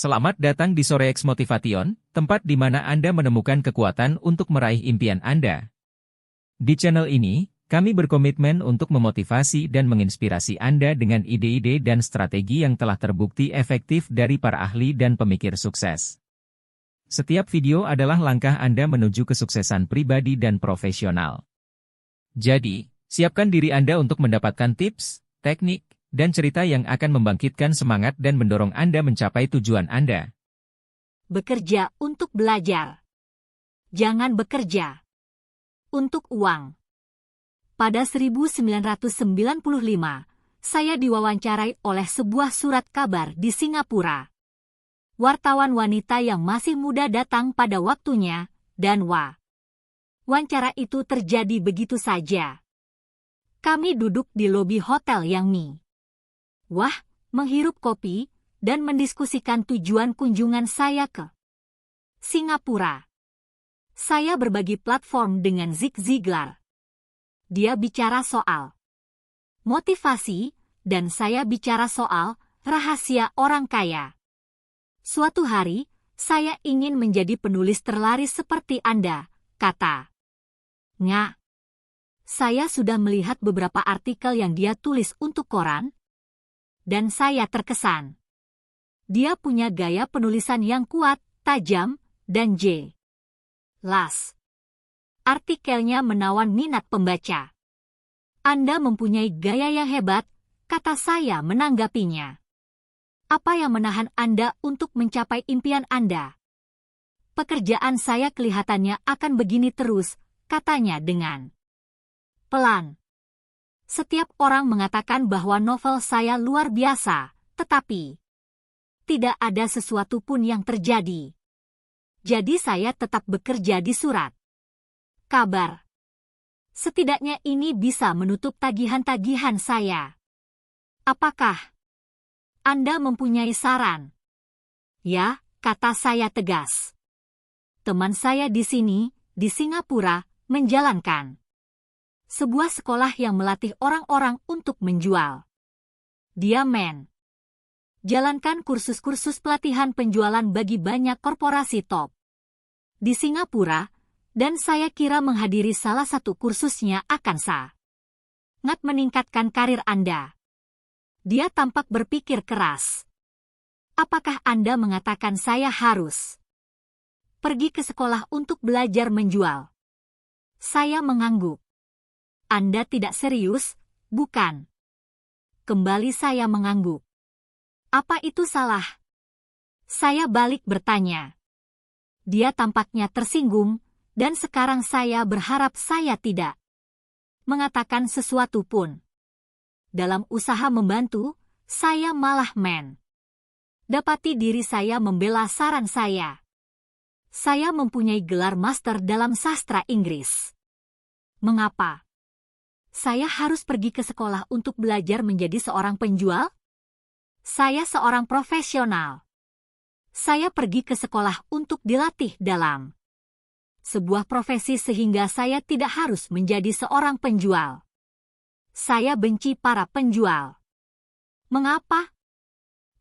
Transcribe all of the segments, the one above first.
Selamat datang di Sorex Motivation, tempat di mana Anda menemukan kekuatan untuk meraih impian Anda. Di channel ini, kami berkomitmen untuk memotivasi dan menginspirasi Anda dengan ide-ide dan strategi yang telah terbukti efektif dari para ahli dan pemikir sukses. Setiap video adalah langkah Anda menuju kesuksesan pribadi dan profesional. Jadi, siapkan diri Anda untuk mendapatkan tips, teknik, dan cerita yang akan membangkitkan semangat dan mendorong Anda mencapai tujuan Anda. Bekerja untuk belajar. Jangan bekerja untuk uang. Pada 1995, saya diwawancarai oleh sebuah surat kabar di Singapura. Wartawan wanita yang masih muda datang pada waktunya, dan wawancara itu terjadi begitu saja. Kami duduk di lobi hotel Yang Mi. Menghirup kopi, dan mendiskusikan tujuan kunjungan saya ke Singapura. Saya berbagi platform dengan Zig Ziglar. Dia bicara soal motivasi, dan saya bicara soal rahasia orang kaya. Suatu hari, saya ingin menjadi penulis terlaris seperti Anda, kata Nga. Saya sudah melihat beberapa artikel yang dia tulis untuk koran, dan saya terkesan. Dia punya gaya penulisan yang kuat, tajam, dan jelas. Artikelnya menawan minat pembaca. Anda mempunyai gaya yang hebat, kata saya menanggapinya. Apa yang menahan Anda untuk mencapai impian Anda? Pekerjaan saya kelihatannya akan begini terus, katanya dengan pelan. Setiap orang mengatakan bahwa novel saya luar biasa, tetapi tidak ada sesuatu pun yang terjadi. Jadi saya tetap bekerja di surat kabar. Setidaknya ini bisa menutup tagihan-tagihan saya. Apakah Anda mempunyai saran? Ya, kata saya tegas. Teman saya di sini, di Singapura, menjalankan sebuah sekolah yang melatih orang-orang untuk menjual. Dia jalankan kursus-kursus pelatihan penjualan bagi banyak korporasi top di Singapura, dan saya kira menghadiri salah satu kursusnya akan sangat meningkatkan karir Anda. Dia tampak berpikir keras. Apakah Anda mengatakan saya harus pergi ke sekolah untuk belajar menjual? Saya mengangguk. Anda tidak serius, bukan? Kembali saya mengangguk. Apa itu salah? Saya balik bertanya. Dia tampaknya tersinggung, dan sekarang saya berharap saya tidak mengatakan sesuatu pun. Dalam usaha membantu, saya malah dapati diri saya membela saran saya. Saya mempunyai gelar master dalam sastra Inggris. Mengapa saya harus pergi ke sekolah untuk belajar menjadi seorang penjual? Saya seorang profesional. Saya pergi ke sekolah untuk dilatih dalam sebuah profesi sehingga saya tidak harus menjadi seorang penjual. Saya benci para penjual. Mengapa?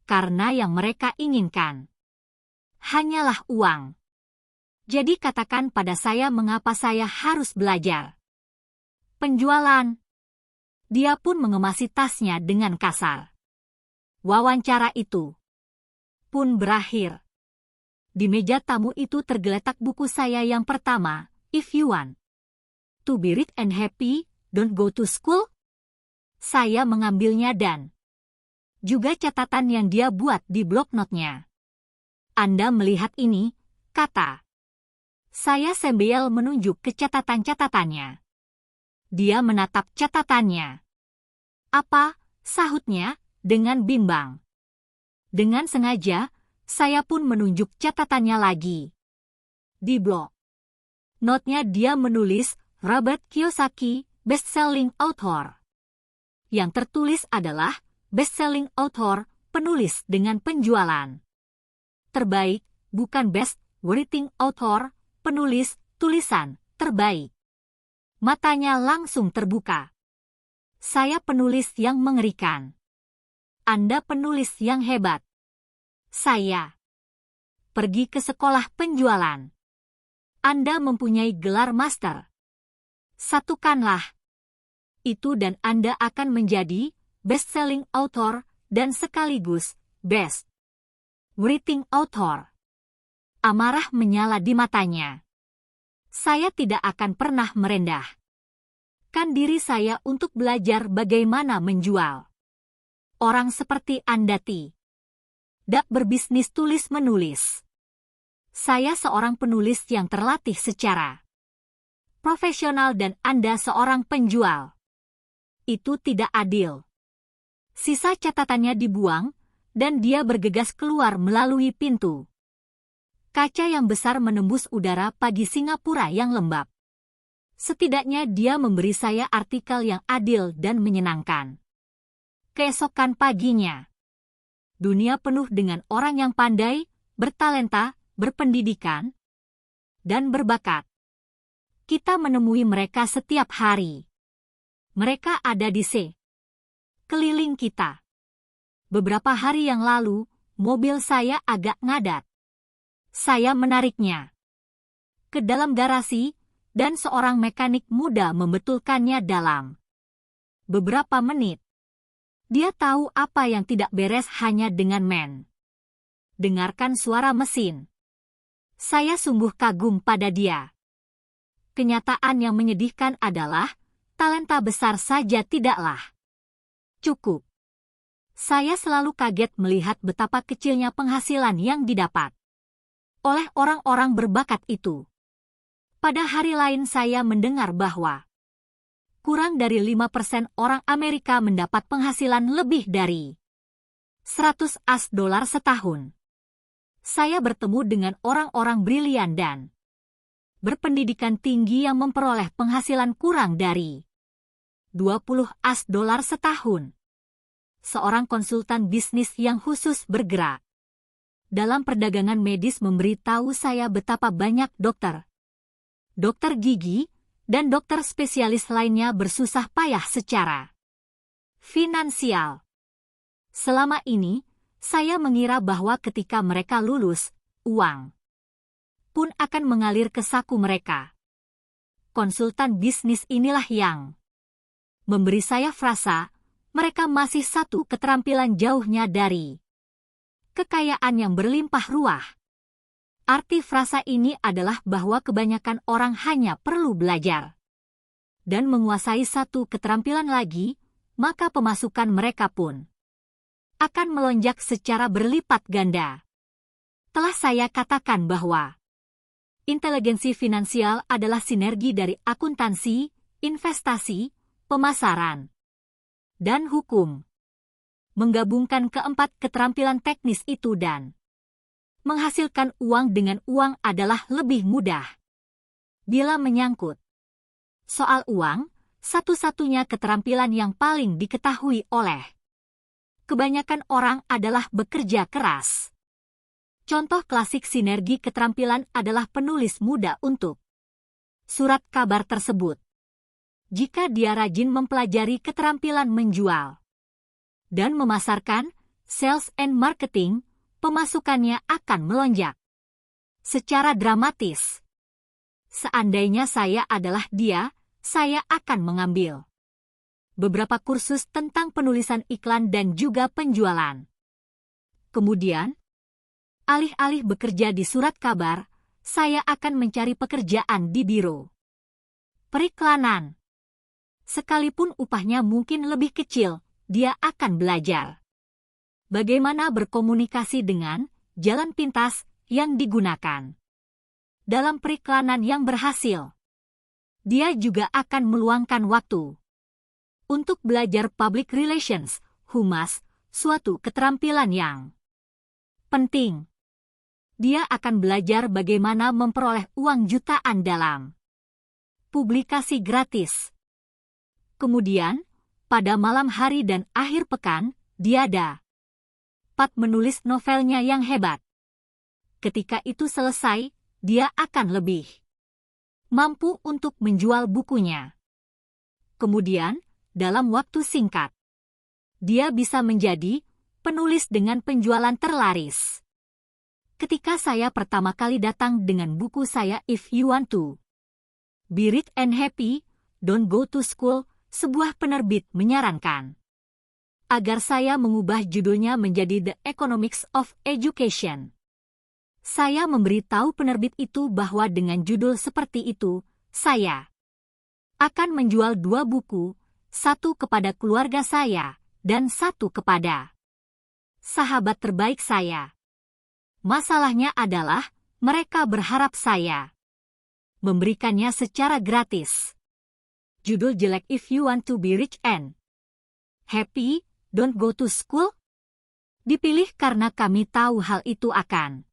Karena yang mereka inginkan hanyalah uang. Jadi katakan pada saya mengapa saya harus belajar penjualan. Dia pun mengemasi tasnya dengan kasar. Wawancara itu pun berakhir. Di meja tamu itu tergeletak buku saya yang pertama, If You Want to Be Rich and Happy, Don't Go to School. Saya mengambilnya dan juga catatan yang dia buat di blok notnya. Anda melihat ini, kata saya sambil menunjuk ke catatan-catatannya. Dia menatap catatannya. Apa? Sahutnya, dengan bimbang. Dengan sengaja, saya pun menunjuk catatannya lagi. Di blok notnya dia menulis, Robert Kiyosaki, best-selling author. Yang tertulis adalah, best-selling author, penulis dengan penjualan terbaik, bukan best-writing author, penulis tulisan terbaik. Matanya langsung terbuka. Saya penulis yang mengerikan. Anda penulis yang hebat. Saya pergi ke sekolah penjualan. Anda mempunyai gelar master. Satukanlah itu dan Anda akan menjadi best-selling author dan sekaligus best writing author. Amarah menyala di matanya. Saya tidak akan pernah merendahkan diri saya untuk belajar bagaimana menjual. Orang seperti Anda tidak berbisnis tulis-menulis. Saya seorang penulis yang terlatih secara profesional dan Anda seorang penjual. Itu tidak adil. Sisa catatannya dibuang, dan dia bergegas keluar melalui pintu. Kaca yang besar menembus udara pagi Singapura yang lembab. Setidaknya dia memberi saya artikel yang adil dan menyenangkan. Keesokan paginya, dunia penuh dengan orang yang pandai, bertalenta, berpendidikan, dan berbakat. Kita menemui mereka setiap hari. Mereka ada di sekeliling kita. Beberapa hari yang lalu, mobil saya agak ngadat. Saya menariknya ke dalam garasi, dan seorang mekanik muda membetulkannya dalam beberapa menit. Dia tahu apa yang tidak beres hanya dengan dengarkan suara mesin. Saya sungguh kagum pada dia. Kenyataan yang menyedihkan adalah, talenta besar saja tidaklah cukup. Saya selalu kaget melihat betapa kecilnya penghasilan yang didapat oleh orang-orang berbakat itu. Pada hari lain saya mendengar bahwa kurang dari 5% orang Amerika mendapat penghasilan lebih dari $100 setahun. Saya bertemu dengan orang-orang brilian dan berpendidikan tinggi yang memperoleh penghasilan kurang dari $20 setahun. Seorang konsultan bisnis yang khusus bergerak dalam perdagangan medis memberitahu saya betapa banyak dokter gigi, dan dokter spesialis lainnya bersusah payah secara finansial. Selama ini, saya mengira bahwa ketika mereka lulus, uang pun akan mengalir ke saku mereka. Konsultan bisnis inilah yang memberi saya frasa, mereka masih satu keterampilan jauhnya dari kekayaan yang berlimpah ruah. Arti frasa ini adalah bahwa kebanyakan orang hanya perlu belajar dan menguasai satu keterampilan lagi, maka pemasukan mereka pun akan melonjak secara berlipat ganda. Telah saya katakan bahwa inteligensi finansial adalah sinergi dari akuntansi, investasi, pemasaran, dan hukum. Menggabungkan keempat keterampilan teknis itu dan menghasilkan uang dengan uang adalah lebih mudah. Bila menyangkut soal uang, satu-satunya keterampilan yang paling diketahui oleh kebanyakan orang adalah bekerja keras. Contoh klasik sinergi keterampilan adalah penulis muda untuk surat kabar tersebut. Jika dia rajin mempelajari keterampilan menjual dan memasarkan, sales and marketing, pemasukannya akan melonjak secara dramatis. Seandainya saya adalah dia, saya akan mengambil beberapa kursus tentang penulisan iklan dan juga penjualan. Kemudian, alih-alih bekerja di surat kabar, saya akan mencari pekerjaan di biro periklanan. Sekalipun upahnya mungkin lebih kecil, dia akan belajar bagaimana berkomunikasi dengan jalan pintas yang digunakan dalam periklanan yang berhasil. Dia juga akan meluangkan waktu untuk belajar public relations, humas, suatu keterampilan yang penting. Dia akan belajar bagaimana memperoleh uang jutaan dalam publikasi gratis. Kemudian, pada malam hari dan akhir pekan, dia dapat menulis novelnya yang hebat. Ketika itu selesai, dia akan lebih mampu untuk menjual bukunya. Kemudian, dalam waktu singkat, dia bisa menjadi penulis dengan penjualan terlaris. Ketika saya pertama kali datang dengan buku saya If You Want to Be Rich and Happy, Don't Go to School, sebuah penerbit menyarankan agar saya mengubah judulnya menjadi The Economics of Education. Saya memberitahu penerbit itu bahwa dengan judul seperti itu, saya akan menjual 2 buku, 1 kepada keluarga saya, dan 1 kepada sahabat terbaik saya. Masalahnya adalah, mereka berharap saya memberikannya secara gratis. Judul jelek If You Want to Be Rich and Happy, Don't Go to School? Dipilih karena kami tahu hal itu akan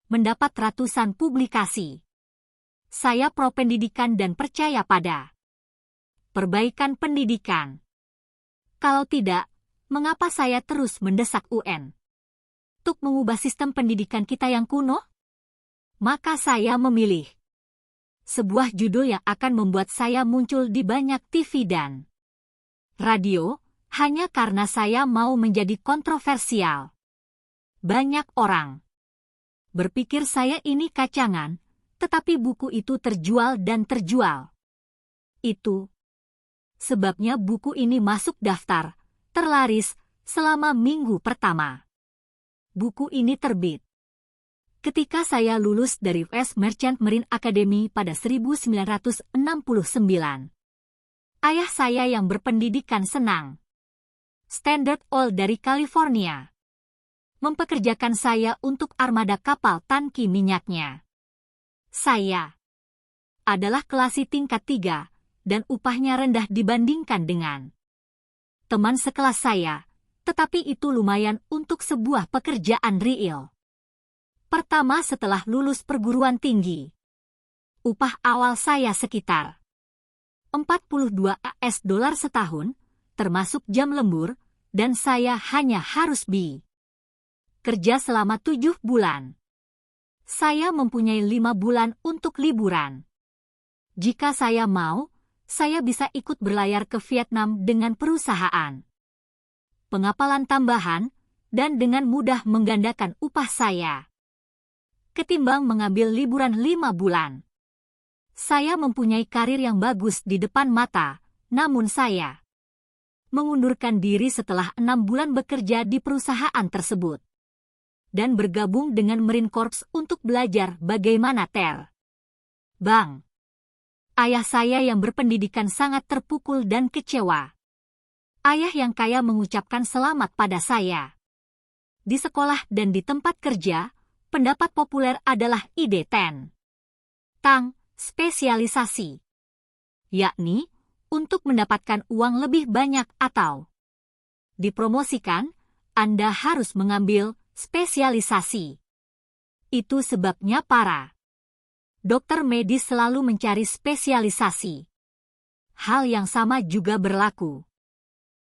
mendapat ratusan publikasi. Saya pro pendidikan dan percaya pada perbaikan pendidikan. Kalau tidak, mengapa saya terus mendesak UN untuk mengubah sistem pendidikan kita yang kuno? Maka saya memilih sebuah judul yang akan membuat saya muncul di banyak TV dan radio, hanya karena saya mau menjadi kontroversial. Banyak orang berpikir saya ini kacangan, tetapi buku itu terjual dan terjual. Itu sebabnya buku ini masuk daftar terlaris selama minggu pertama buku ini terbit ketika saya lulus dari West Merchant Marine Academy pada 1969. Ayah saya yang berpendidikan senang Standard Oil dari California mempekerjakan saya untuk armada kapal tangki minyaknya. Saya adalah klasi tingkat 3 dan upahnya rendah dibandingkan dengan teman sekelas saya, tetapi itu lumayan untuk sebuah pekerjaan real. Pertama setelah lulus perguruan tinggi. Upah awal saya sekitar 42 AS dolar setahun, termasuk jam lembur, dan saya hanya harus kerja selama 7 bulan. Saya mempunyai 5 bulan untuk liburan. Jika saya mau, saya bisa ikut berlayar ke Vietnam dengan perusahaan pengapalan tambahan, dan dengan mudah menggandakan upah saya ketimbang mengambil liburan 5 bulan. Saya mempunyai karir yang bagus di depan mata, namun saya mengundurkan diri setelah 6 bulan bekerja di perusahaan tersebut dan bergabung dengan Marine Corps untuk belajar bagaimana terbang. Ayah saya yang berpendidikan sangat terpukul dan kecewa. Ayah yang kaya mengucapkan selamat pada saya. Di sekolah dan di tempat kerja, pendapat populer adalah ide tentang spesialisasi, yakni untuk mendapatkan uang lebih banyak atau dipromosikan, Anda harus mengambil spesialisasi. Itu sebabnya para dokter medis selalu mencari spesialisasi. Hal yang sama juga berlaku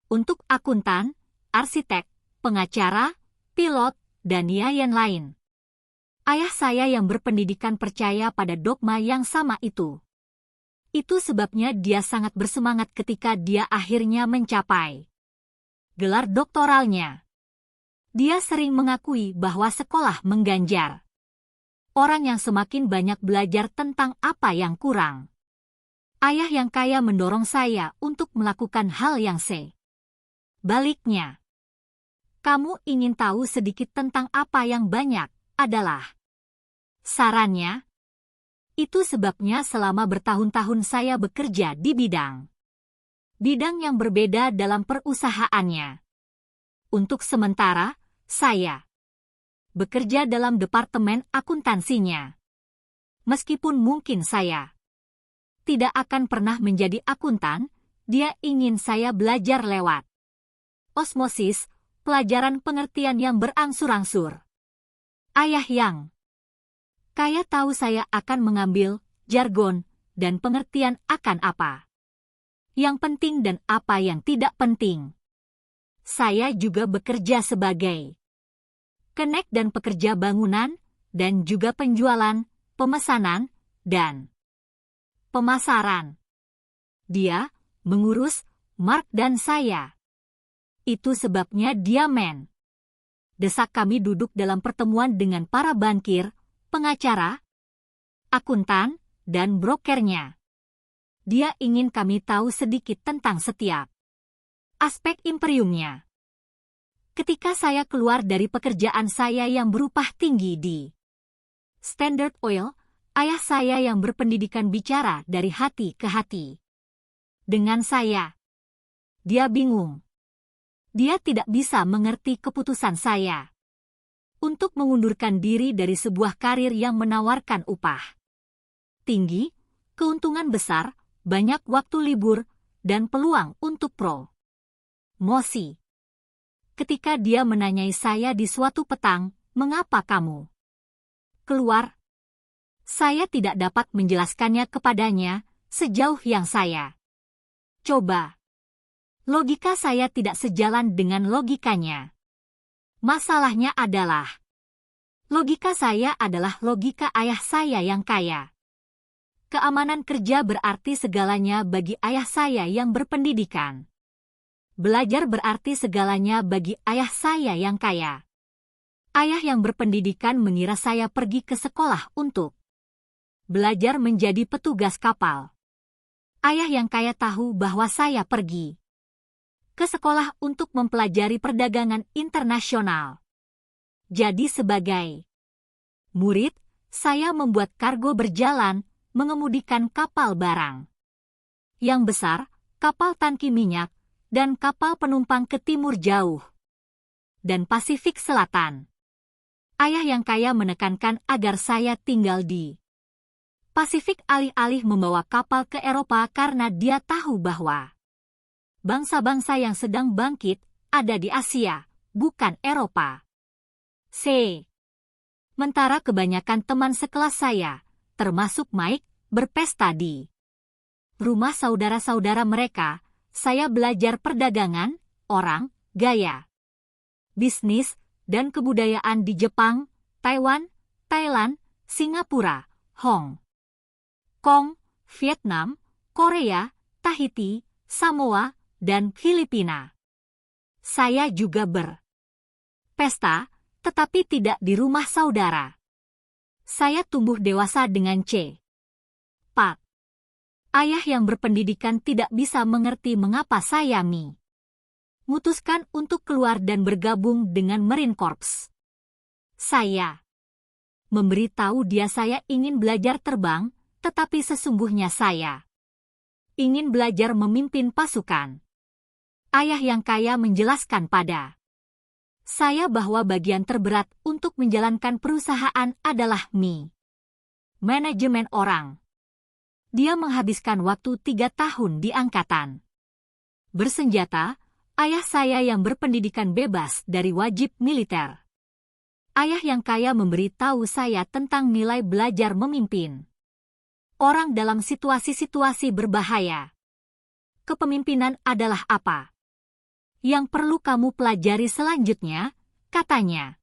untuk akuntan, arsitek, pengacara, pilot, dan lain-lain. Ayah saya yang berpendidikan percaya pada dogma yang sama itu. Itu sebabnya dia sangat bersemangat ketika dia akhirnya mencapai gelar doktoralnya. Dia sering mengakui bahwa sekolah mengganjar orang yang semakin banyak belajar tentang apa yang kurang. Ayah yang kaya mendorong saya untuk melakukan hal yang baliknya. Kamu ingin tahu sedikit tentang apa yang banyak adalah sarannya. Itu sebabnya selama bertahun-tahun saya bekerja di bidang yang berbeda dalam perusahaannya. Untuk sementara, saya bekerja dalam departemen akuntansinya. Meskipun mungkin saya tidak akan pernah menjadi akuntan, dia ingin saya belajar lewat osmosis, pelajaran pengertian yang berangsur-angsur. Ayah yang kaya tahu saya akan mengambil jargon dan pengertian akan apa yang penting dan apa yang tidak penting. Saya juga bekerja sebagai kenek dan pekerja bangunan, dan juga penjualan, pemesanan, dan pemasaran. Dia mengurus Mark dan saya. Itu sebabnya dia desak kami duduk dalam pertemuan dengan para bankir, pengacara, akuntan, dan brokernya. Dia ingin kami tahu sedikit tentang setiap aspek imperiumnya. Ketika saya keluar dari pekerjaan saya yang berupah tinggi di Standard Oil, ayah saya yang berpendidikan bicara dari hati ke hati dengan saya. Dia bingung. Dia tidak bisa mengerti keputusan saya untuk mengundurkan diri dari sebuah karir yang menawarkan upah tinggi, keuntungan besar, banyak waktu libur, dan peluang untuk promosi. Ketika dia menanyai saya di suatu petang, "Mengapa kamu keluar?" Saya tidak dapat menjelaskannya kepadanya sejauh yang saya coba. Logika saya tidak sejalan dengan logikanya. Masalahnya adalah, logika saya adalah logika ayah saya yang kaya. Keamanan kerja berarti segalanya bagi ayah saya yang berpendidikan. Belajar berarti segalanya bagi ayah saya yang kaya. Ayah yang berpendidikan mengira saya pergi ke sekolah untuk belajar menjadi petugas kapal. Ayah yang kaya tahu bahwa saya pergi ke sekolah untuk mempelajari perdagangan internasional. Jadi sebagai murid, saya membuat kargo berjalan, mengemudikan kapal barang yang besar, kapal tangki minyak, dan kapal penumpang ke timur jauh dan Pasifik Selatan. Ayah yang kaya menekankan agar saya tinggal di Pasifik alih-alih membawa kapal ke Eropa karena dia tahu bahwa bangsa-bangsa yang sedang bangkit ada di Asia, bukan Eropa. Sementara kebanyakan teman sekelas saya, termasuk Mike, berpesta di rumah saudara-saudara mereka, saya belajar perdagangan, orang, gaya, bisnis, dan kebudayaan di Jepang, Taiwan, Thailand, Singapura, Hong Kong, Vietnam, Korea, Tahiti, Samoa, dan Filipina. Saya juga berpesta, tetapi tidak di rumah saudara. Saya tumbuh dewasa dengan Pak. Ayah yang berpendidikan tidak bisa mengerti mengapa saya memutuskan untuk keluar dan bergabung dengan Marine Corps. Saya memberitahu dia saya ingin belajar terbang, tetapi sesungguhnya saya ingin belajar memimpin pasukan. Ayah yang kaya menjelaskan pada saya bahwa bagian terberat untuk menjalankan perusahaan adalah manajemen orang. Dia menghabiskan waktu 3 tahun di angkatan bersenjata, ayah saya yang berpendidikan bebas dari wajib militer. Ayah yang kaya memberitahu saya tentang nilai belajar memimpin orang dalam situasi-situasi berbahaya. Kepemimpinan adalah apa yang perlu kamu pelajari selanjutnya, katanya.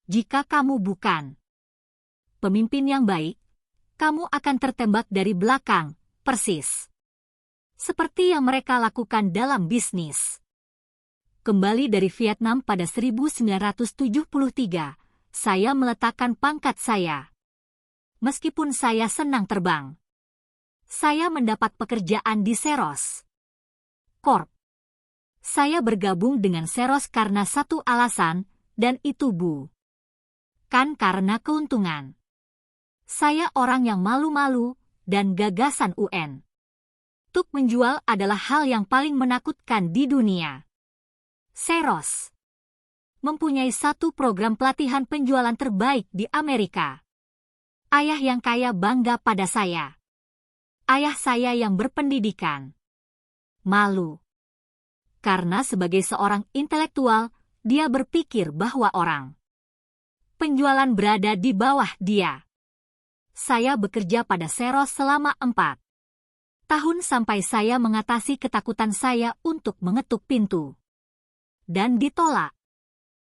Jika kamu bukan pemimpin yang baik, kamu akan tertembak dari belakang, persis seperti yang mereka lakukan dalam bisnis. Kembali dari Vietnam pada 1973, saya meletakkan pangkat saya. Meskipun saya senang terbang, saya mendapat pekerjaan di Xerox Corp. Saya bergabung dengan Xerox karena satu alasan, dan itu bukan karena keuntungan. Saya orang yang malu-malu, dan gagasan UN untuk menjual adalah hal yang paling menakutkan di dunia. Xerox mempunyai satu program pelatihan penjualan terbaik di Amerika. Ayah yang kaya bangga pada saya. Ayah saya yang berpendidikan malu. Karena sebagai seorang intelektual, dia berpikir bahwa orang penjualan berada di bawah dia. Saya bekerja pada Xerox selama 4 tahun sampai saya mengatasi ketakutan saya untuk mengetuk pintu. Dan ditolak.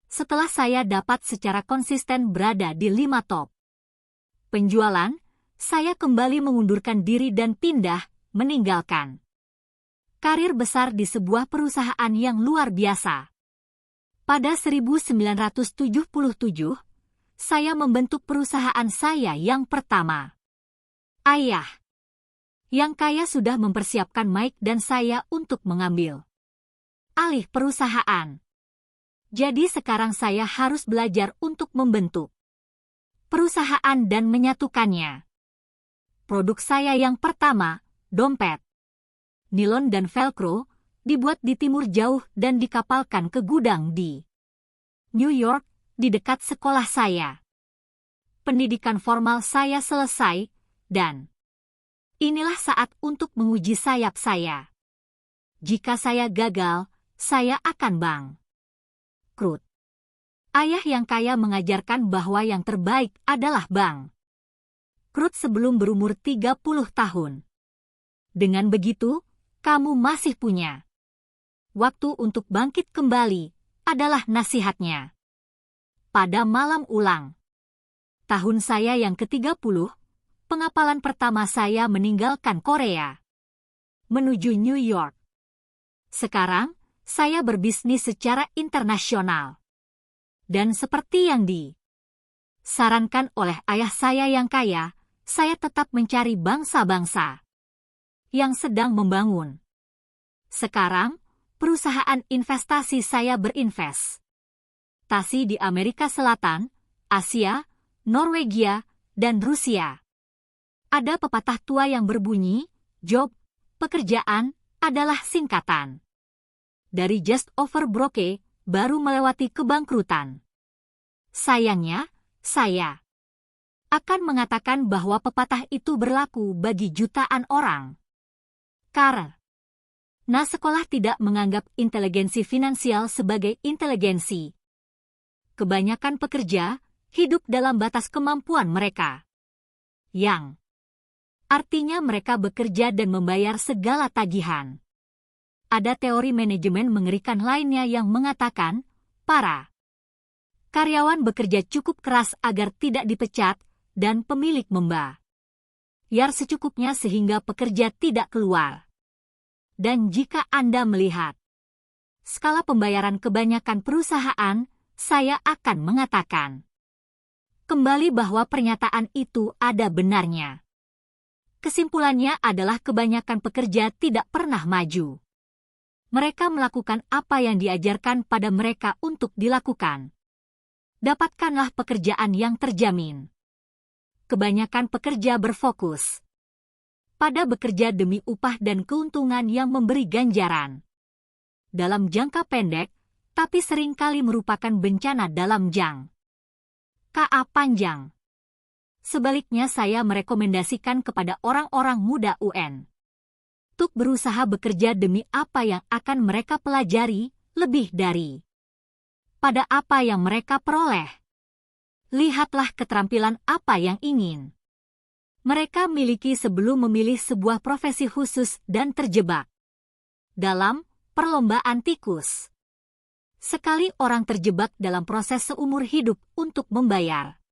Setelah saya dapat secara konsisten berada di 5 top penjualan, saya kembali mengundurkan diri dan pindah, meninggalkan karir besar di sebuah perusahaan yang luar biasa. Pada 1977, saya membentuk perusahaan saya yang pertama. Ayah yang kaya sudah mempersiapkan Mike dan saya untuk mengambil alih perusahaan. Jadi sekarang saya harus belajar untuk membentuk perusahaan dan menyatukannya. Produk saya yang pertama, dompet, nilon dan velcro, dibuat di timur jauh dan dikapalkan ke gudang di New York, di dekat sekolah saya. Pendidikan formal saya selesai, dan inilah saat untuk menguji sayap saya. Jika saya gagal, saya akan bangkrut. Ayah yang kaya mengajarkan bahwa yang terbaik adalah bangkrut sebelum berumur 30 tahun. Dengan begitu, kamu masih punya waktu untuk bangkit kembali, adalah nasihatnya. Pada malam ulang tahun saya yang ke-30, pengapalan pertama saya meninggalkan Korea menuju New York. Sekarang, saya berbisnis secara internasional. Dan seperti yang disarankan oleh ayah saya yang kaya, saya tetap mencari bangsa-bangsa yang sedang membangun. Sekarang, perusahaan investasi saya berinvestasi di Amerika Selatan, Asia, Norwegia, dan Rusia. Ada pepatah tua yang berbunyi, job, pekerjaan, adalah singkatan dari just over broke, baru melewati kebangkrutan. Sayangnya, saya akan mengatakan bahwa pepatah itu berlaku bagi jutaan orang. Karena sekolah tidak menganggap inteligensi finansial sebagai inteligensi. Kebanyakan pekerja hidup dalam batas kemampuan mereka, yang artinya mereka bekerja dan membayar segala tagihan. Ada teori manajemen mengerikan lainnya yang mengatakan, para karyawan bekerja cukup keras agar tidak dipecat, dan pemilik membayar secukupnya sehingga pekerja tidak keluar. Dan jika Anda melihat skala pembayaran kebanyakan perusahaan, saya akan mengatakan kembali bahwa pernyataan itu ada benarnya. Kesimpulannya adalah kebanyakan pekerja tidak pernah maju. Mereka melakukan apa yang diajarkan pada mereka untuk dilakukan. Dapatkanlah pekerjaan yang terjamin. Kebanyakan pekerja berfokus pada bekerja demi upah dan keuntungan yang memberi ganjaran dalam jangka pendek, tapi seringkali merupakan bencana dalam jangka panjang. Sebaliknya, saya merekomendasikan kepada orang-orang muda UN untuk berusaha bekerja demi apa yang akan mereka pelajari, lebih dari pada apa yang mereka peroleh. Lihatlah keterampilan apa yang ingin mereka miliki sebelum memilih sebuah profesi khusus dan terjebak dalam perlombaan tikus. Sekali orang terjebak dalam proses seumur hidup untuk membayar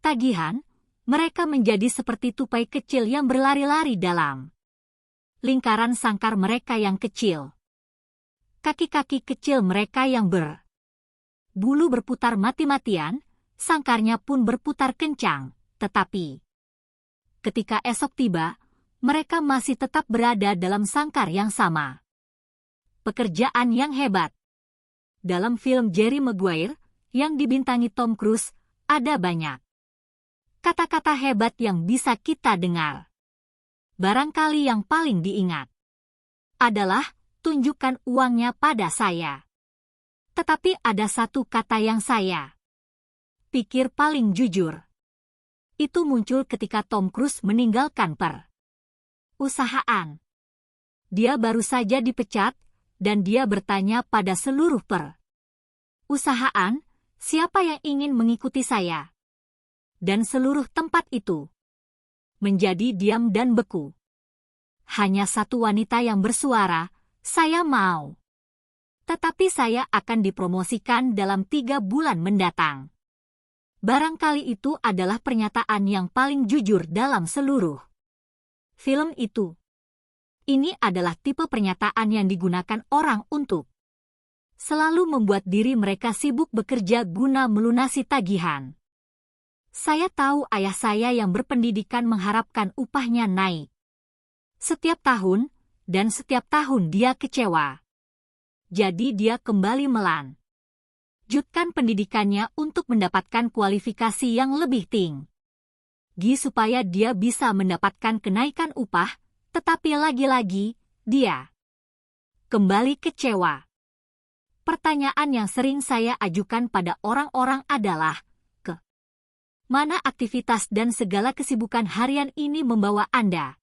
tagihan, mereka menjadi seperti tupai kecil yang berlari-lari dalam lingkaran sangkar mereka yang kecil. Kaki-kaki kecil mereka yang berbulu berputar mati-matian, sangkarnya pun berputar kencang, tetapi ketika esok tiba, mereka masih tetap berada dalam sangkar yang sama. Pekerjaan yang hebat. Dalam film Jerry Maguire, yang dibintangi Tom Cruise, ada banyak kata-kata hebat yang bisa kita dengar. Barangkali yang paling diingat adalah, tunjukkan uangnya pada saya. Tetapi ada satu kata yang saya pikir paling jujur. Itu muncul ketika Tom Cruise meninggalkan perusahaan. Dia baru saja dipecat, dan dia bertanya pada seluruh perusahaan, siapa yang ingin mengikuti saya? Dan seluruh tempat itu menjadi diam dan beku. Hanya satu wanita yang bersuara, saya mau. Tetapi saya akan dipromosikan dalam 3 bulan mendatang. Barangkali itu adalah pernyataan yang paling jujur dalam seluruh film itu. Ini adalah tipe pernyataan yang digunakan orang untuk Selalu membuat diri mereka sibuk bekerja guna melunasi tagihan. Saya tahu ayah saya yang berpendidikan mengharapkan upahnya naik setiap tahun, dan setiap tahun dia kecewa. Jadi dia kembali melanjutkan pendidikannya untuk mendapatkan kualifikasi yang lebih tinggi supaya dia bisa mendapatkan kenaikan upah, tetapi lagi-lagi, dia kembali kecewa. Pertanyaan yang sering saya ajukan pada orang-orang adalah, ke mana aktivitas dan segala kesibukan harian ini membawa Anda?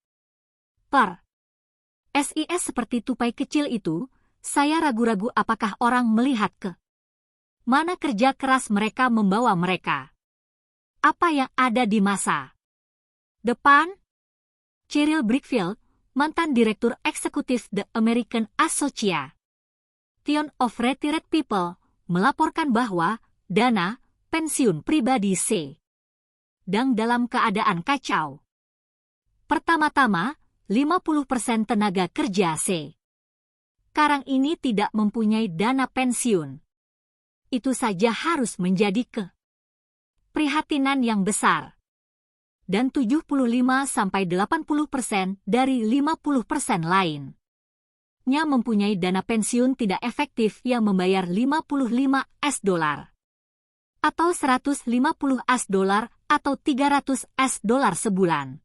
SIS seperti tupai kecil itu, saya ragu-ragu apakah orang melihat ke mana kerja keras mereka membawa mereka. Apa yang ada di masa depan? Cheryl Brickfield, mantan Direktur Eksekutif The American Association of Retired People, melaporkan bahwa dana pensiun pribadi sedang dalam keadaan kacau. Pertama-tama, 50% tenaga kerja sekarang ini tidak mempunyai dana pensiun. Itu saja harus menjadi keprihatinan yang besar. Dan 75-80% dari 50% lainnya mempunyai dana pensiun tidak efektif yang membayar $55 atau $150 atau $300 sebulan.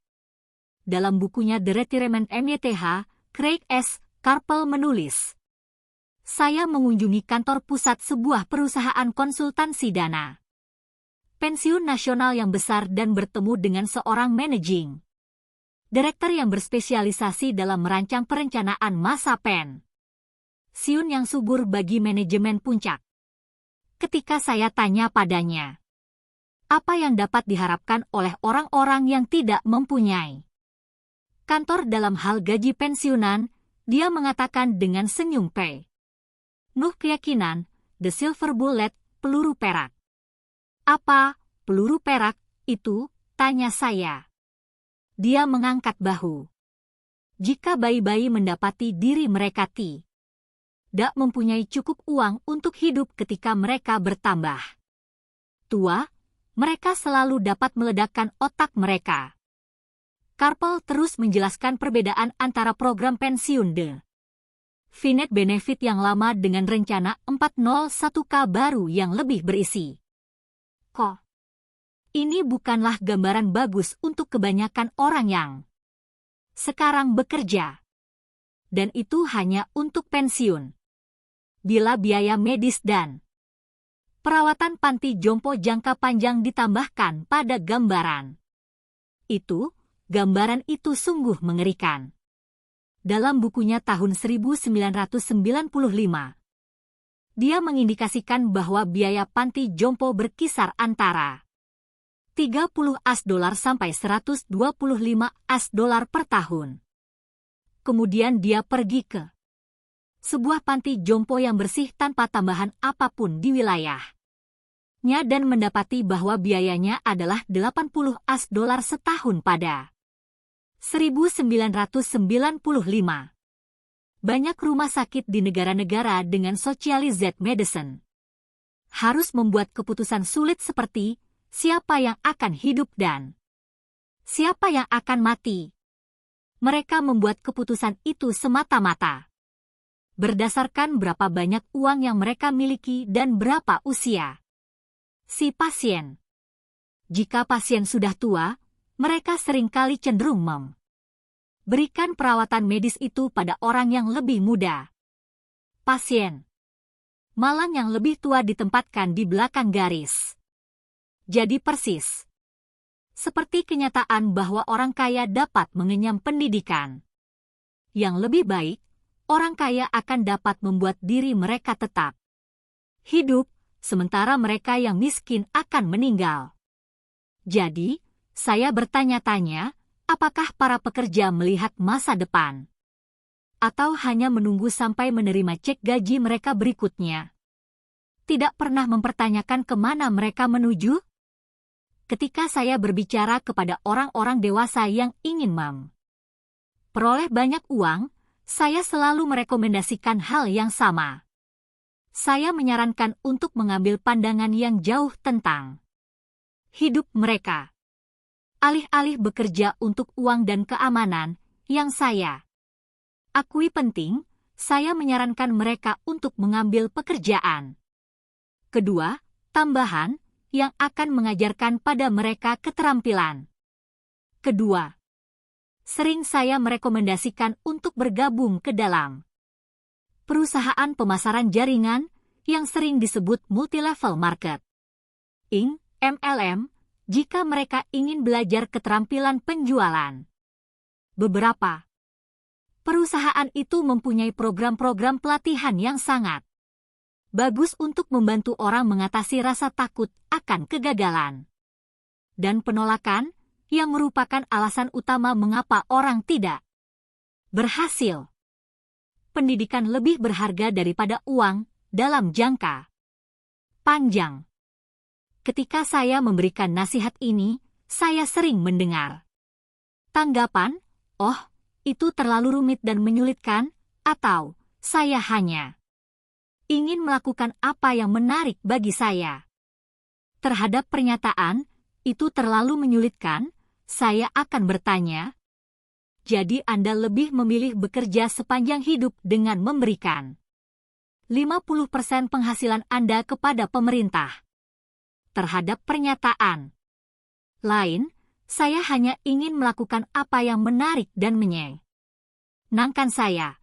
Dalam bukunya The Retirement MYTH, Craig S. Carpel menulis, "Saya mengunjungi kantor pusat sebuah perusahaan konsultansi dana pensiun nasional yang besar dan bertemu dengan seorang managing director yang berspesialisasi dalam merancang perencanaan masa pensiun yang subur bagi manajemen puncak. Ketika saya tanya padanya, apa yang dapat diharapkan oleh orang-orang yang tidak mempunyai kantor dalam hal gaji pensiunan, dia mengatakan dengan senyum penuh keyakinan, the silver bullet, peluru perak. Apa, peluru perak, itu? Tanya saya. Dia mengangkat bahu. Jika bayi-bayi mendapati diri mereka tidak mempunyai cukup uang untuk hidup ketika mereka bertambah tua, mereka selalu dapat meledakkan otak mereka. Carpel terus menjelaskan perbedaan antara program pensiun definite benefit yang lama dengan rencana 401k baru yang lebih berisi. Ini bukanlah gambaran bagus untuk kebanyakan orang yang sekarang bekerja. Dan itu hanya untuk pensiun. Bila biaya medis dan perawatan panti jompo jangka panjang ditambahkan pada gambaran itu, gambaran itu sungguh mengerikan. Dalam bukunya tahun 1995, dia mengindikasikan bahwa biaya panti jompo berkisar antara $30 sampai $125 per tahun. Kemudian dia pergi ke sebuah panti jompo yang bersih tanpa tambahan apapun di wilayahnya dan mendapati bahwa biayanya adalah $80 setahun pada 1995. Banyak rumah sakit di negara-negara dengan socialized medicine harus membuat keputusan sulit seperti siapa yang akan hidup dan siapa yang akan mati. Mereka membuat keputusan itu semata-mata berdasarkan berapa banyak uang yang mereka miliki dan berapa usia si pasien. Jika pasien sudah tua, mereka seringkali cenderung memberikan perawatan medis itu pada orang yang lebih muda. Pasien malang yang lebih tua ditempatkan di belakang garis. Jadi persis seperti kenyataan bahwa orang kaya dapat mengenyam pendidikan yang lebih baik, orang kaya akan dapat membuat diri mereka tetap hidup, sementara mereka yang miskin akan meninggal. Jadi, saya bertanya-tanya, apakah para pekerja melihat masa depan? Atau hanya menunggu sampai menerima cek gaji mereka berikutnya? Tidak pernah mempertanyakan kemana mereka menuju? Ketika saya berbicara kepada orang-orang dewasa yang ingin memperoleh banyak uang, saya selalu merekomendasikan hal yang sama. saya menyarankan untuk mengambil pandangan yang jauh tentang hidup mereka. Alih-alih bekerja untuk uang dan keamanan, yang saya akui penting, saya menyarankan mereka untuk mengambil pekerjaan kedua, tambahan, yang akan mengajarkan pada mereka keterampilan kedua. Sering saya merekomendasikan untuk bergabung ke dalam perusahaan pemasaran jaringan yang sering disebut multi-level market. MLM, jika mereka ingin belajar keterampilan penjualan. Beberapa perusahaan itu mempunyai program-program pelatihan yang sangat bagus untuk membantu orang mengatasi rasa takut akan kegagalan dan penolakan yang merupakan alasan utama mengapa orang tidak berhasil. Pendidikan lebih berharga daripada uang dalam jangka panjang. Ketika saya memberikan nasihat ini, saya sering mendengar tanggapan, "Oh, itu terlalu rumit dan menyulitkan," atau "Saya hanya ingin melakukan apa yang menarik bagi saya." Terhadap pernyataan, "Itu terlalu menyulitkan," saya akan bertanya, jadi Anda lebih memilih bekerja sepanjang hidup dengan memberikan 50% penghasilan Anda kepada pemerintah. Terhadap pernyataan lain, saya hanya ingin melakukan apa yang menarik dan menyenangkan saya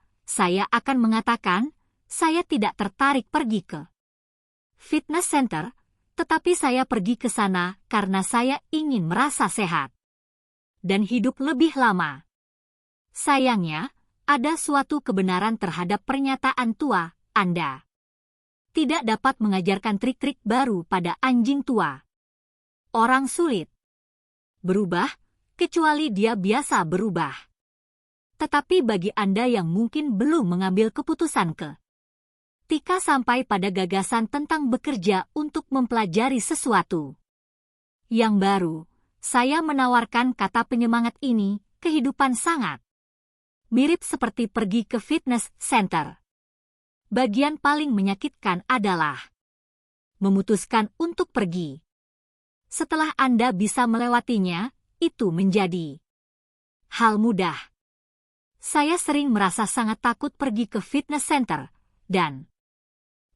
akan mengatakan, saya tidak tertarik pergi ke fitness center, tetapi saya pergi ke sana karena saya ingin merasa sehat dan hidup lebih lama. Sayangnya, ada suatu kebenaran terhadap pernyataan tua, Anda tidak dapat mengajarkan trik-trik baru pada anjing tua. Orang sulit berubah, kecuali dia biasa berubah. Tetapi bagi Anda yang mungkin belum mengambil keputusan ketika sampai pada gagasan tentang bekerja untuk mempelajari sesuatu yang baru, saya menawarkan kata penyemangat ini, kehidupan sangat mirip seperti pergi ke fitness center. Bagian paling menyakitkan adalah memutuskan untuk pergi. Setelah Anda bisa melewatinya, itu menjadi hal mudah. Saya sering merasa sangat takut pergi ke fitness center dan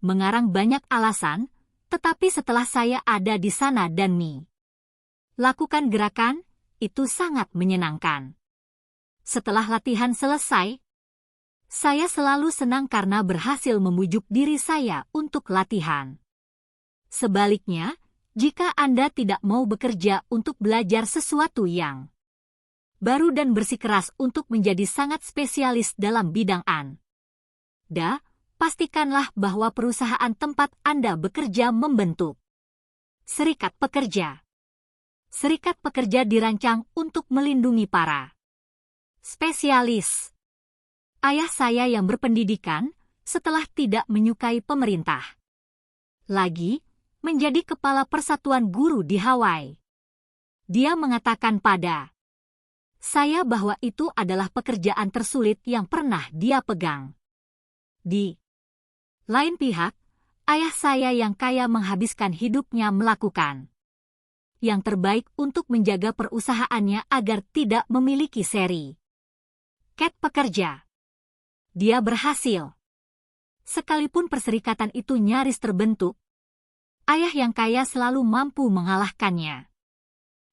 mengarang banyak alasan, tetapi setelah saya ada di sana dan lakukan gerakan, itu sangat menyenangkan. Setelah latihan selesai, saya selalu senang karena berhasil membujuk diri saya untuk latihan. Sebaliknya, jika Anda tidak mau bekerja untuk belajar sesuatu yang baru dan bersikeras untuk menjadi sangat spesialis dalam bidang Anda, pastikanlah bahwa perusahaan tempat Anda bekerja membentuk serikat pekerja. Serikat pekerja dirancang untuk melindungi para spesialis. Ayah saya yang berpendidikan, setelah tidak menyukai pemerintah lagi, menjadi kepala persatuan guru di Hawaii. Dia mengatakan pada saya bahwa itu adalah pekerjaan tersulit yang pernah dia pegang. Di lain pihak, ayah saya yang kaya menghabiskan hidupnya melakukan yang terbaik untuk menjaga perusahaannya agar tidak memiliki seri cat pekerja. Dia berhasil. Sekalipun perserikatan itu nyaris terbentuk, ayah yang kaya selalu mampu mengalahkannya.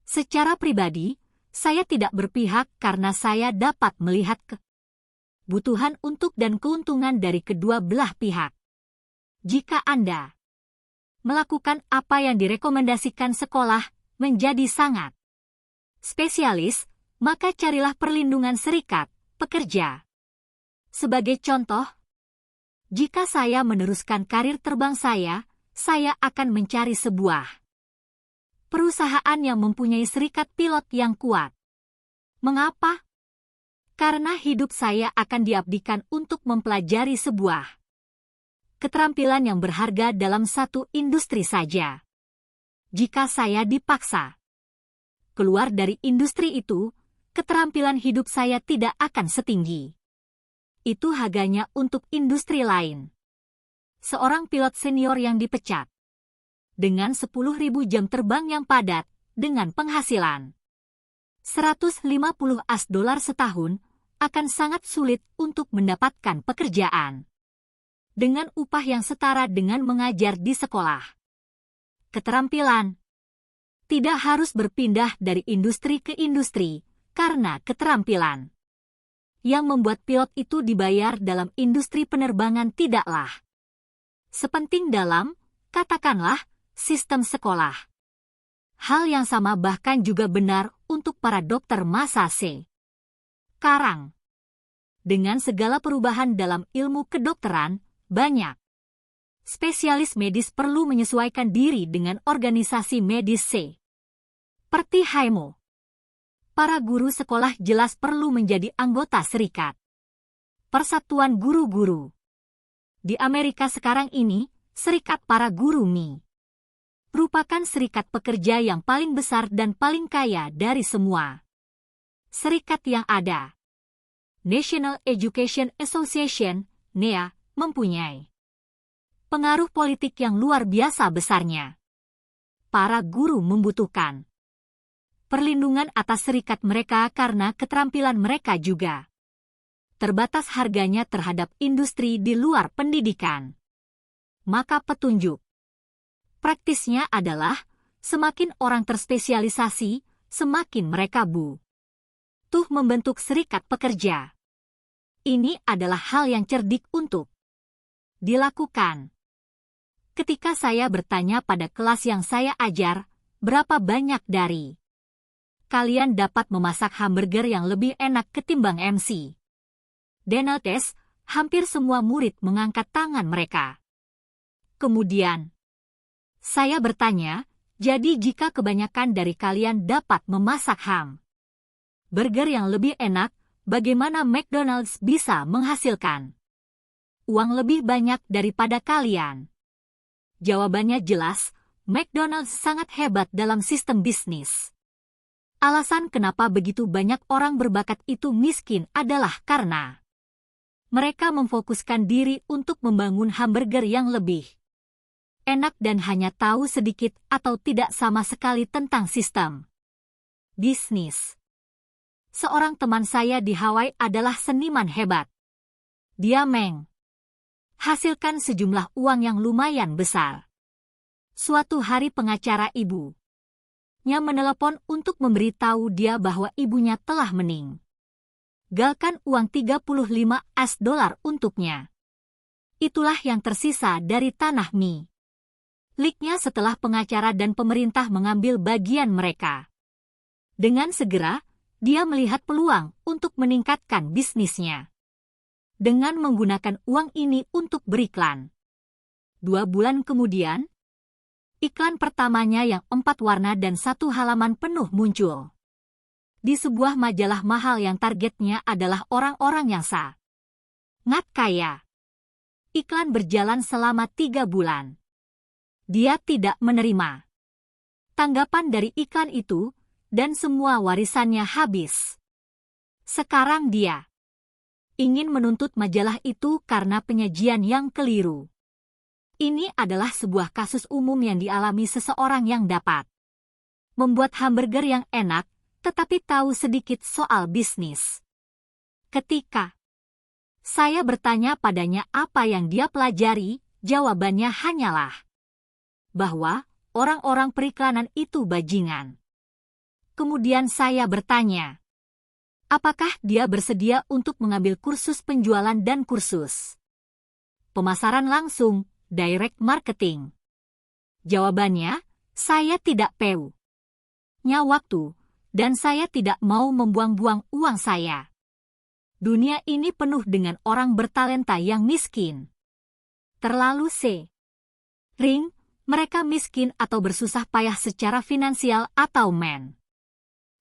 Secara pribadi, saya tidak berpihak karena saya dapat melihat kebutuhan untuk dan keuntungan dari kedua belah pihak. Jika Anda melakukan apa yang direkomendasikan sekolah menjadi sangat spesialis, maka carilah perlindungan serikat pekerja. Sebagai contoh, jika saya meneruskan karir terbang saya akan mencari sebuah perusahaan yang mempunyai serikat pilot yang kuat. Mengapa? Karena hidup saya akan diabdikan untuk mempelajari sebuah keterampilan yang berharga dalam satu industri saja. Jika saya dipaksa keluar dari industri itu, keterampilan hidup saya tidak akan setinggi itu harganya untuk industri lain. seorang pilot senior yang dipecat. Dengan 10.000 jam terbang yang padat, dengan penghasilan $150 setahun, akan sangat sulit untuk mendapatkan pekerjaan. Dengan upah yang setara dengan mengajar di sekolah. Keterampilan. Tidak harus berpindah dari industri ke industri, karena keterampilan. Yang membuat pilot itu dibayar dalam industri penerbangan tidaklah sepenting dalam, katakanlah, sistem sekolah. Hal yang sama bahkan juga benar untuk para dokter masa sekarang. Dengan segala perubahan dalam ilmu kedokteran, banyak spesialis medis perlu menyesuaikan diri dengan organisasi medis seperti HMO. Para guru sekolah jelas perlu menjadi anggota serikat Persatuan Guru-Guru. Di Amerika sekarang ini, Serikat Para Guru MI merupakan serikat pekerja yang paling besar dan paling kaya dari semua serikat yang ada. National Education Association, NEA, mempunyai pengaruh politik yang luar biasa besarnya. Para guru membutuhkan perlindungan atas serikat mereka karena keterampilan mereka juga terbatas harganya terhadap industri di luar pendidikan. Maka petunjuk praktisnya adalah semakin orang terspesialisasi, semakin mereka butuh membentuk serikat pekerja. Ini adalah hal yang cerdik untuk dilakukan. Ketika saya bertanya pada kelas yang saya ajar, berapa banyak dari kalian dapat memasak hamburger yang lebih enak ketimbang MC Daniel Tes, hampir semua murid mengangkat tangan mereka. Kemudian, saya bertanya, jadi jika kebanyakan dari kalian dapat memasak hamburger yang lebih enak, bagaimana McDonald's bisa menghasilkan uang lebih banyak daripada kalian? Jawabannya jelas, McDonald's sangat hebat dalam sistem bisnis. Alasan kenapa begitu banyak orang berbakat itu miskin adalah karena mereka memfokuskan diri untuk membangun hamburger yang lebih enak dan hanya tahu sedikit atau tidak sama sekali tentang sistem bisnis. Seorang teman saya di Hawaii adalah seniman hebat. Dia menghasilkan sejumlah uang yang lumayan besar. Suatu hari pengacara ibunya menelepon untuk memberitahu dia bahwa ibunya telah meninggalkan uang $35 untuknya. Itulah yang tersisa dari tanah miliknya setelah pengacara dan pemerintah mengambil bagian mereka. Dengan segera, dia melihat peluang untuk meningkatkan bisnisnya dengan menggunakan uang ini untuk beriklan. 2 bulan kemudian, iklan pertamanya yang 4 warna dan 1 halaman penuh muncul di sebuah majalah mahal yang targetnya adalah orang-orang yang sangat kaya. Iklan berjalan selama 3 bulan. Dia tidak menerima tanggapan dari iklan itu, dan semua warisannya habis. Sekarang dia ingin menuntut majalah itu karena penyajian yang keliru. Ini adalah sebuah kasus umum yang dialami seseorang yang dapat membuat hamburger yang enak, tetapi tahu sedikit soal bisnis. Ketika saya bertanya padanya apa yang dia pelajari, jawabannya hanyalah bahwa orang-orang periklanan itu bajingan. Kemudian saya bertanya, apakah dia bersedia untuk mengambil kursus penjualan dan kursus pemasaran langsung, direct marketing? Jawabannya, saya tidak punya waktu, dan saya tidak mau membuang-buang uang saya. Dunia ini penuh dengan orang bertalenta yang miskin. Terlalu sering mereka miskin atau bersusah payah secara finansial atau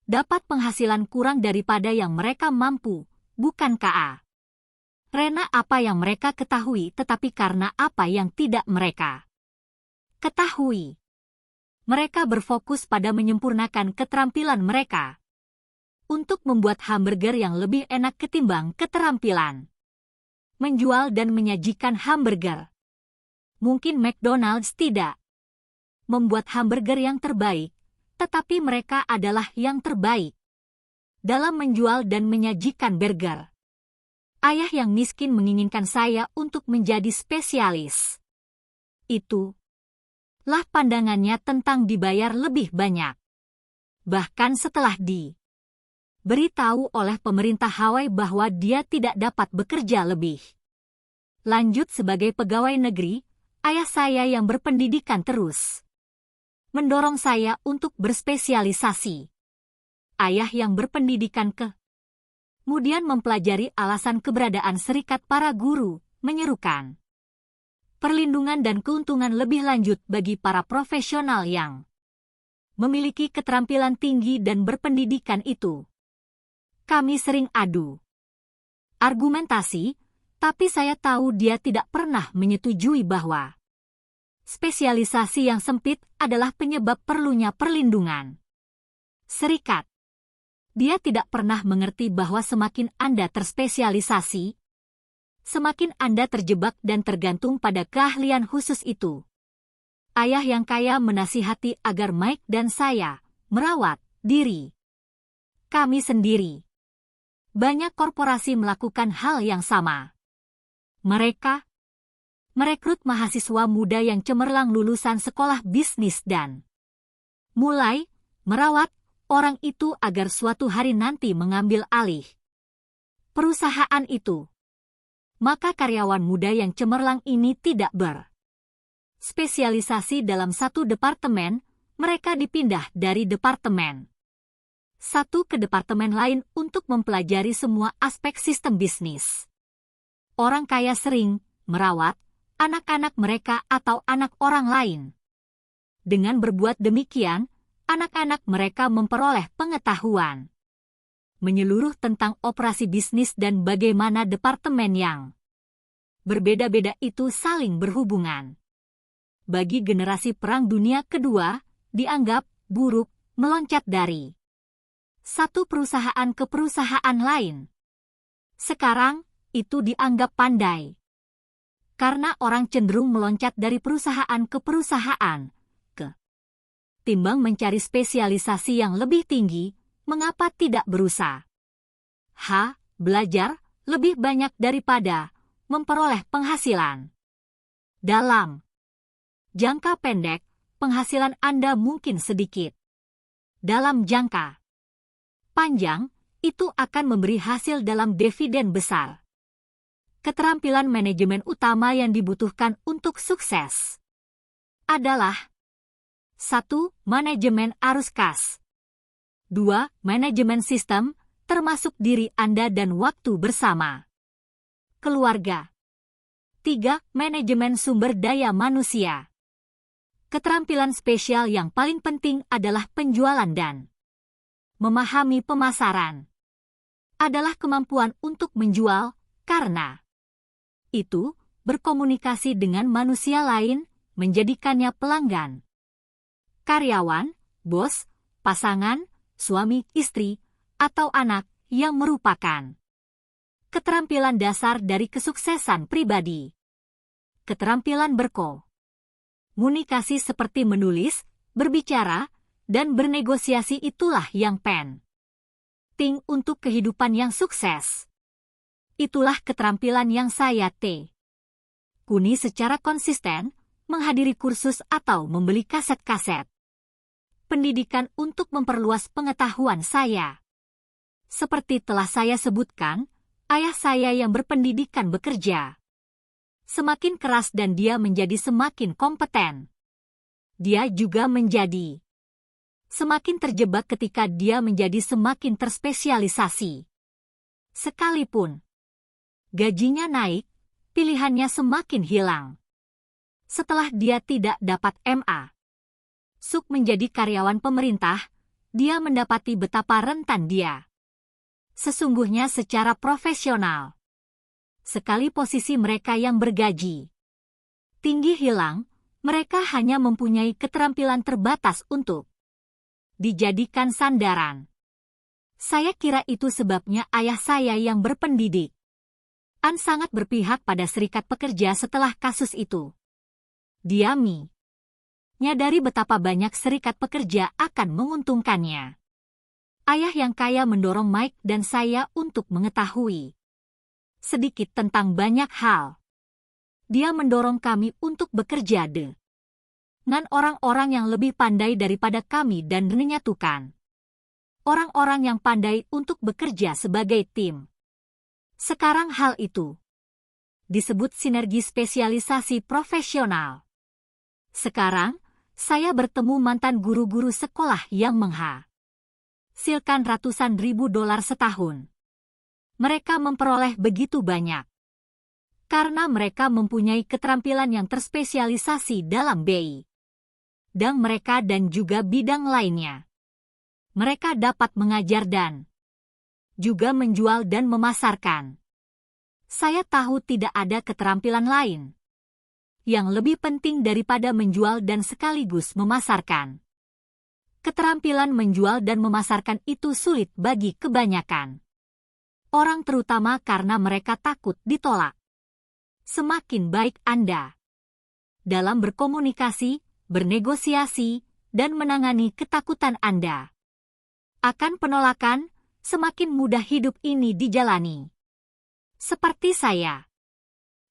dapat penghasilan kurang daripada yang mereka mampu, bukan karena apa yang mereka ketahui tetapi karena apa yang tidak mereka ketahui. Mereka berfokus pada menyempurnakan keterampilan mereka untuk membuat hamburger yang lebih enak ketimbang keterampilan menjual dan menyajikan hamburger. Mungkin McDonald's tidak membuat hamburger yang terbaik, tetapi mereka adalah yang terbaik dalam menjual dan menyajikan burger. Ayah yang miskin menginginkan saya untuk menjadi spesialis. Itulah pandangannya tentang dibayar lebih banyak. Bahkan setelah diberitahu oleh pemerintah Hawaii bahwa dia tidak dapat bekerja lebih lanjut sebagai pegawai negeri, ayah saya yang berpendidikan terus mendorong saya untuk berspesialisasi. Ayah yang berpendidikan kemudian mempelajari alasan keberadaan serikat para guru, menyerukan perlindungan dan keuntungan lebih lanjut bagi para profesional yang memiliki keterampilan tinggi dan berpendidikan itu. Kami sering adu argumentasi, tapi saya tahu dia tidak pernah menyetujui bahwa spesialisasi yang sempit adalah penyebab perlunya perlindungan serikat. Dia tidak pernah mengerti bahwa semakin Anda terspesialisasi, semakin Anda terjebak dan tergantung pada keahlian khusus itu. Ayah yang kaya menasihati agar Mike dan saya merawat diri kami sendiri. Banyak korporasi melakukan hal yang sama. Mereka merekrut mahasiswa muda yang cemerlang lulusan sekolah bisnis dan mulai merawat orang itu agar suatu hari nanti mengambil alih perusahaan itu. Maka karyawan muda yang cemerlang ini tidak berspesialisasi dalam satu departemen, mereka dipindah dari departemen satu ke departemen lain untuk mempelajari semua aspek sistem bisnis. Orang kaya sering merawat anak-anak mereka atau anak orang lain. Dengan berbuat demikian, anak-anak mereka memperoleh pengetahuan menyeluruh tentang operasi bisnis dan bagaimana departemen yang berbeda-beda itu saling berhubungan. Bagi generasi Perang Dunia Kedua, dianggap buruk meloncat dari satu perusahaan ke perusahaan lain. Sekarang, itu dianggap pandai. Karena orang cenderung meloncat dari perusahaan ke perusahaan, timbang mencari spesialisasi yang lebih tinggi, mengapa tidak berusaha belajar lebih banyak daripada memperoleh penghasilan? Dalam jangka pendek, penghasilan Anda mungkin sedikit. Dalam jangka panjang, itu akan memberi hasil dalam dividen besar. Keterampilan manajemen utama yang dibutuhkan untuk sukses adalah 1. Manajemen arus kas. 2. Manajemen sistem, termasuk diri Anda dan waktu bersama keluarga. 3. Manajemen sumber daya manusia. Keterampilan spesial yang paling penting adalah penjualan dan memahami pemasaran. Adalah kemampuan untuk menjual, karena itu berkomunikasi dengan manusia lain, menjadikannya pelanggan, karyawan, bos, pasangan, suami, istri, atau anak yang merupakan keterampilan dasar dari kesuksesan pribadi. Keterampilan berkomunikasi seperti menulis, berbicara, dan bernegosiasi itulah yang penting untuk kehidupan yang sukses. Itulah keterampilan yang saya tekuni secara konsisten, menghadiri kursus atau membeli kaset-kaset pendidikan untuk memperluas pengetahuan saya. Seperti telah saya sebutkan, ayah saya yang berpendidikan bekerja semakin keras dan dia menjadi semakin kompeten. Dia juga menjadi semakin terjebak ketika dia menjadi semakin terspesialisasi. Sekalipun gajinya naik, pilihannya semakin hilang. Setelah dia tidak dapat masuk menjadi karyawan pemerintah, dia mendapati betapa rentan dia sesungguhnya secara profesional. Sekali posisi mereka yang bergaji tinggi hilang, mereka hanya mempunyai keterampilan terbatas untuk dijadikan sandaran. Saya kira itu sebabnya ayah saya yang berpendidikan sangat berpihak pada serikat pekerja setelah kasus itu. Dia nyadari betapa banyak serikat pekerja akan menguntungkannya. Ayah yang kaya mendorong Mike dan saya untuk mengetahui sedikit tentang banyak hal. Dia mendorong kami untuk bekerja dengan orang-orang yang lebih pandai daripada kami dan menyatukan orang-orang yang pandai untuk bekerja sebagai tim. Sekarang hal itu disebut sinergi spesialisasi profesional. Sekarang, saya bertemu mantan guru-guru sekolah yang menghasilkan ratusan ribu dolar setahun. Mereka memperoleh begitu banyak karena mereka mempunyai keterampilan yang terspesialisasi dalam BI. Dan mereka dan juga bidang lainnya. Mereka dapat mengajar dan juga menjual dan memasarkan. Saya tahu tidak ada keterampilan lain yang lebih penting daripada menjual dan sekaligus memasarkan. Keterampilan menjual dan memasarkan itu sulit bagi kebanyakan orang, terutama karena mereka takut ditolak. Semakin baik Anda dalam berkomunikasi, bernegosiasi, dan menangani ketakutan Anda akan penolakan, semakin mudah hidup ini dijalani. Seperti saya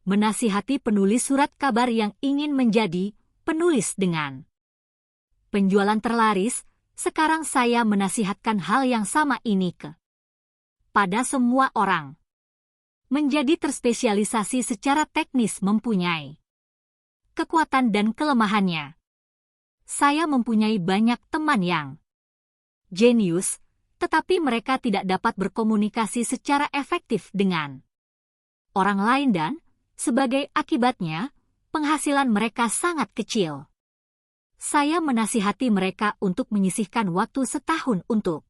menasihati penulis surat kabar yang ingin menjadi penulis dengan penjualan terlaris, sekarang saya menasihatkan hal yang sama ini pada semua orang. Menjadi terspesialisasi secara teknis mempunyai kekuatan dan kelemahannya. Saya mempunyai banyak teman yang jenius, tetapi mereka tidak dapat berkomunikasi secara efektif dengan orang lain dan, sebagai akibatnya, penghasilan mereka sangat kecil. Saya menasihati mereka untuk menyisihkan waktu setahun untuk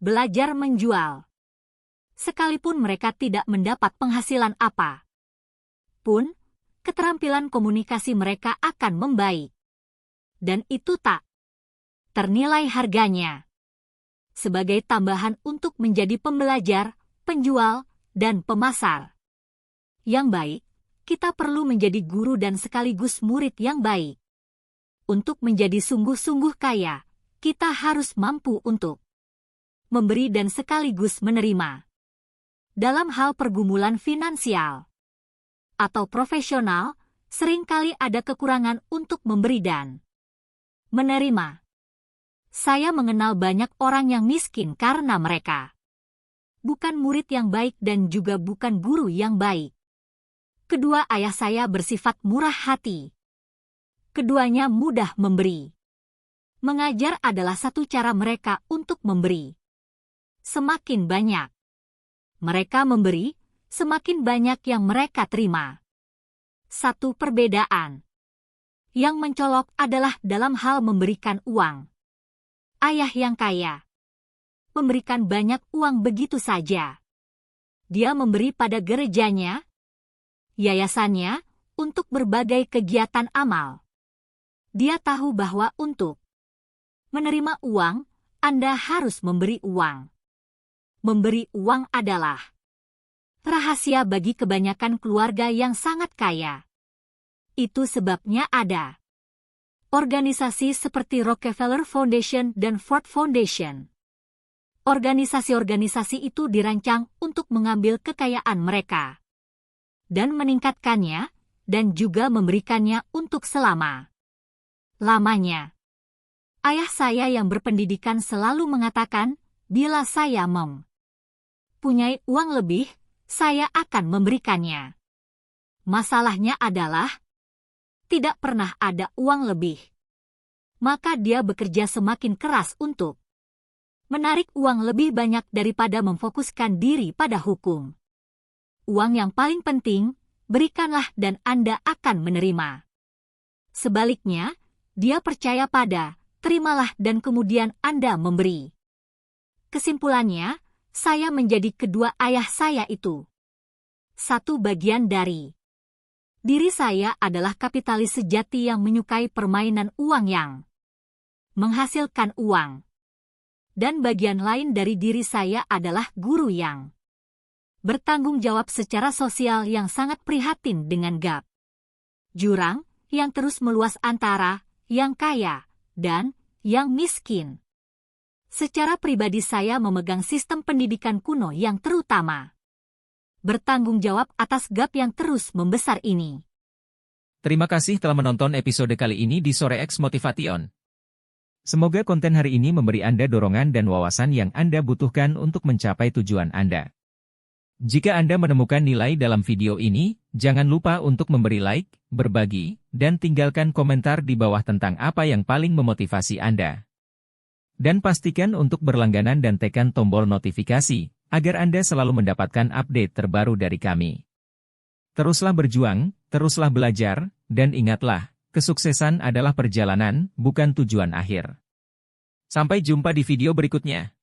belajar menjual. Sekalipun mereka tidak mendapat penghasilan apa pun, keterampilan komunikasi mereka akan membaik. Dan itu tak ternilai harganya. Sebagai tambahan untuk menjadi pembelajar, penjual, dan pemasar yang baik, kita perlu menjadi guru dan sekaligus murid yang baik. Untuk menjadi sungguh-sungguh kaya, kita harus mampu untuk memberi dan sekaligus menerima. Dalam hal pergumulan finansial atau profesional, seringkali ada kekurangan untuk memberi dan menerima. Saya mengenal banyak orang yang miskin karena mereka bukan murid yang baik dan juga bukan guru yang baik. Kedua ayah saya bersifat murah hati. Keduanya mudah memberi. Mengajar adalah satu cara mereka untuk memberi. Semakin banyak mereka memberi, semakin banyak yang mereka terima. Satu perbedaan yang mencolok adalah dalam hal memberikan uang. Ayah yang kaya memberikan banyak uang begitu saja. Dia memberi pada gerejanya, yayasannya, untuk berbagai kegiatan amal. Dia tahu bahwa untuk menerima uang, Anda harus memberi uang. Memberi uang adalah rahasia bagi kebanyakan keluarga yang sangat kaya. Itu sebabnya ada organisasi seperti Rockefeller Foundation dan Ford Foundation. Organisasi-organisasi itu dirancang untuk mengambil kekayaan mereka dan meningkatkannya, dan juga memberikannya untuk selama-lamanya. Ayah saya yang berpendidikan selalu mengatakan, bila saya mempunyai uang lebih, saya akan memberikannya. Masalahnya adalah, tidak pernah ada uang lebih. Maka dia bekerja semakin keras untuk menarik uang lebih banyak daripada memfokuskan diri pada hukum. Uang yang paling penting, berikanlah dan Anda akan menerima. Sebaliknya, dia percaya pada, terimalah dan kemudian Anda memberi. Kesimpulannya, saya menjadi kedua ayah saya itu. Satu bagian dari diri saya adalah kapitalis sejati yang menyukai permainan uang yang menghasilkan uang. Dan bagian lain dari diri saya adalah guru yang bertanggung jawab secara sosial yang sangat prihatin dengan gap jurang yang terus meluas antara yang kaya dan yang miskin. Secara pribadi saya memegang sistem pendidikan kuno yang terutama bertanggung jawab atas gap yang terus membesar ini. Terima kasih telah menonton episode kali ini di Sore X Motivation. Semoga konten hari ini memberi Anda dorongan dan wawasan yang Anda butuhkan untuk mencapai tujuan Anda. Jika Anda menemukan nilai dalam video ini, jangan lupa untuk memberi like, berbagi, dan tinggalkan komentar di bawah tentang apa yang paling memotivasi Anda. Dan pastikan untuk berlangganan dan tekan tombol notifikasi, agar Anda selalu mendapatkan update terbaru dari kami. Teruslah berjuang, teruslah belajar, dan ingatlah, kesuksesan adalah perjalanan, bukan tujuan akhir. Sampai jumpa di video berikutnya.